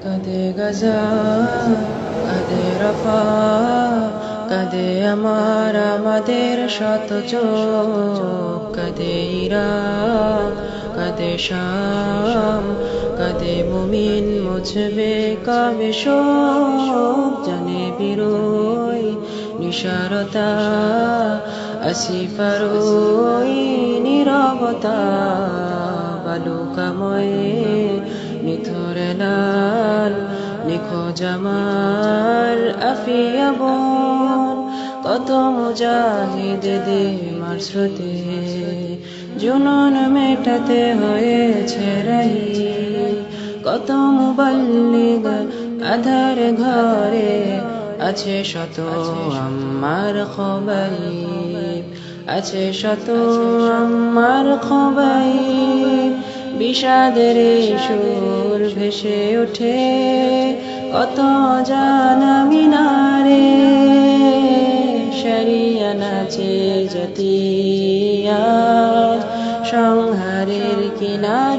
কাঁদে গাজা, কাঁদে রফা, কাঁদে আমাদের শত চোখ, কাঁদে ইরাক, কাঁদে শাম, কাঁদে মুমিন মুছবে কবে শোক, জানে বিরোই নিসারতা, আসিফারোই নীরবতা, বালুকাময়ে নিথরে লাল নিখোঁজ আমার আফিয়া বোন, কত মুজাহিদ দেমার স্রোতে জুনুন মেটাতে হয়েছে রাহি, কত মুবাল্লিগ আধার ঘরে আছে শত আমার খবাইব, আছে শত আমার খবাইব, বিষাদের সুর ভেসে ওঠে কত জানা মিনারে, শরিয়া নাচে জাতিয়া সংহারের কিনারে।